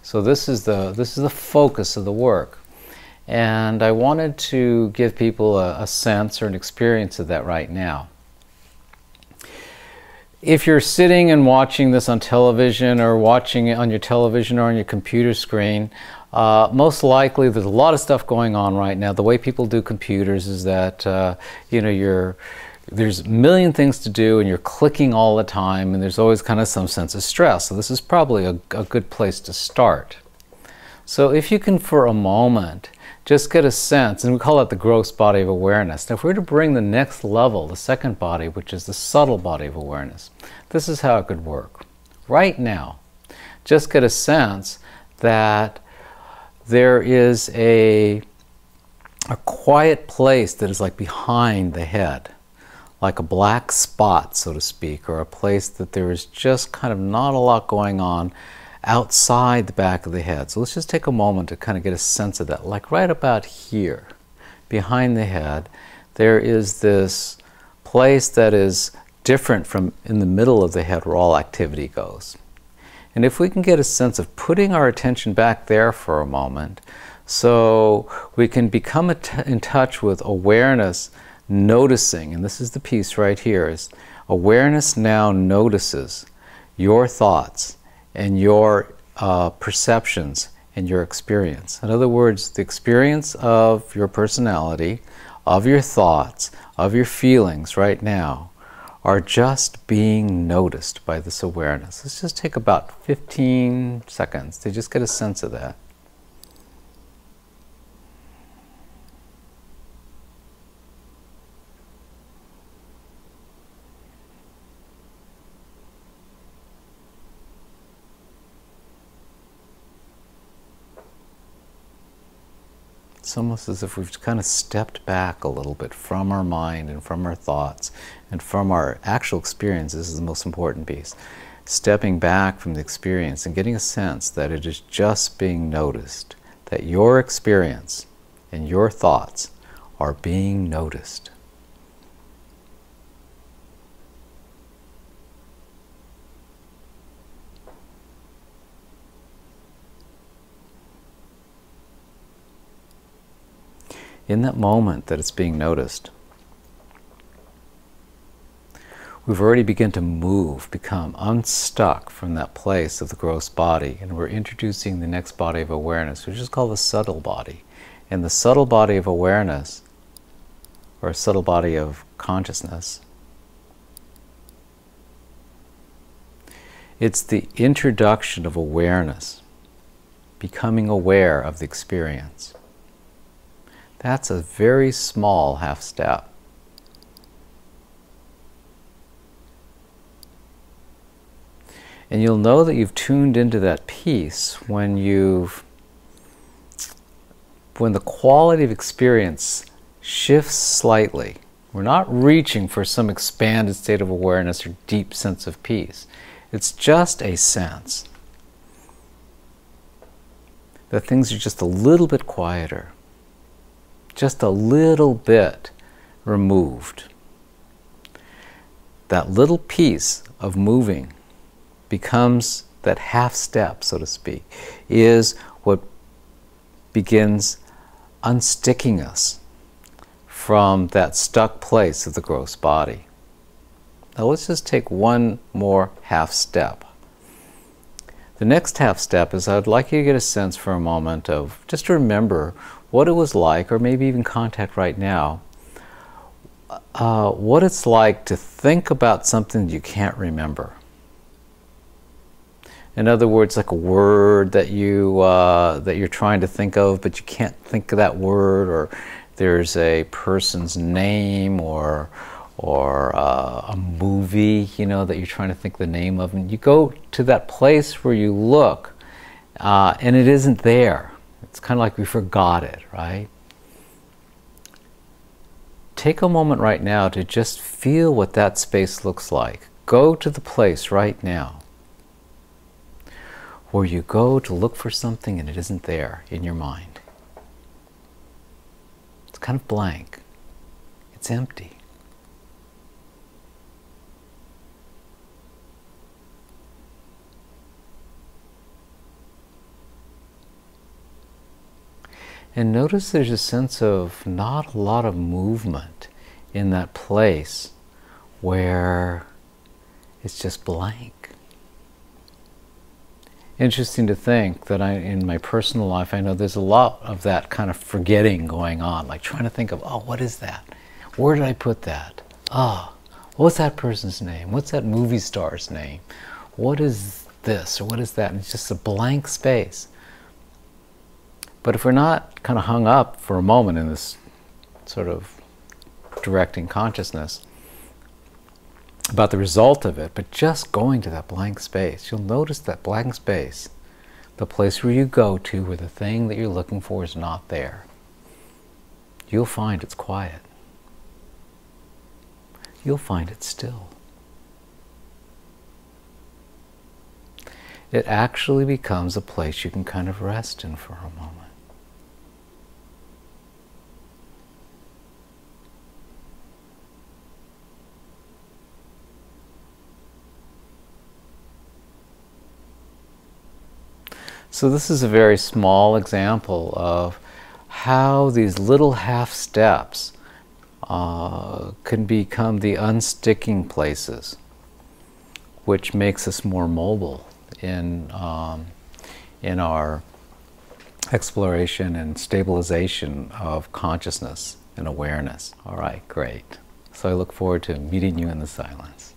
So this is the focus of the work. And I wanted to give people a sense or an experience of that right now. If you're sitting and watching this on television, or watching it on your television or on your computer screen, most likely there's a lot of stuff going on right now. The way people do computers is that there's a million things to do and you're clicking all the time, and there's always kind of some sense of stress. So this is probably a good place to start. So if you can for a moment just get a sense, and we call it the gross body of awareness. Now if we were to bring the next level, the second body, which is the subtle body of awareness, this is how it could work. Right now, just get a sense that there is a quiet place that is like behind the head, like a black spot, so to speak, or a place that there is just kind of not a lot going on outside the back of the head. So let's just take a moment to kind of get a sense of that. Like right about here, behind the head, there is this place that is different from in the middle of the head where all activity goes. And if we can get a sense of putting our attention back there for a moment, so we can become in touch with awareness, noticing, and this is the piece right here, is awareness now notices your thoughts and your perceptions and your experience. In other words, the experience of your personality, of your thoughts, of your feelings right now are just being noticed by this awareness. Let's just take about 15 seconds to just get a sense of that. It's almost as if we've kind of stepped back a little bit from our mind and from our thoughts and from our actual experience. This is the most important piece. Stepping back from the experience and getting a sense that it is just being noticed, that your experience and your thoughts are being noticed. In that moment that it's being noticed, we've already begun to become unstuck from that place of the gross body, and we're introducing the next body of awareness, which is called the subtle body. And the subtle body of awareness, or subtle body of consciousness, it's the introduction of awareness, becoming aware of the experience. That's a very small half step. And you'll know that you've tuned into that piece when the quality of experience shifts slightly. We're not reaching for some expanded state of awareness or deep sense of peace. It's just a sense that things are just a little bit quieter, just a little bit removed. That little piece of moving becomes that half step, so to speak, is what begins unsticking us from that stuck place of the gross body. Now let's just take one more half step. The next half step is I'd like you to get a sense for a moment of just remember what it was like, or maybe even contact right now, what it's like to think about something you can't remember. In other words, like a word that you're trying to think of, but you can't think of that word, or there's a person's name, or a movie, that you're trying to think the name of, and you go to that place where you look, and it isn't there. It's kind of like we forgot it, right? Take a moment right now to just feel what that space looks like. Go to the place right now where you go to look for something and it isn't there in your mind. It's kind of blank. It's empty. And notice there's a sense of not a lot of movement in that place where it's just blank. Interesting to think that in my personal life, I know there's a lot of that kind of forgetting going on, like trying to think of, oh, what is that? Where did I put that? Oh, what's that person's name? What's that movie star's name? What is this or what is that? And it's just a blank space. But if we're not kind of hung up for a moment in this sort of directing consciousness about the result of it, but just going to that blank space, you'll notice that blank space, the place where you go to where the thing that you're looking for is not there. You'll find it's quiet. You'll find it still. It actually becomes a place you can kind of rest in for a moment. So this is a very small example of how these little half steps can become the unsticking places, which makes us more mobile in our exploration and stabilization of consciousness and awareness. All right, great. So I look forward to meeting you in the silence.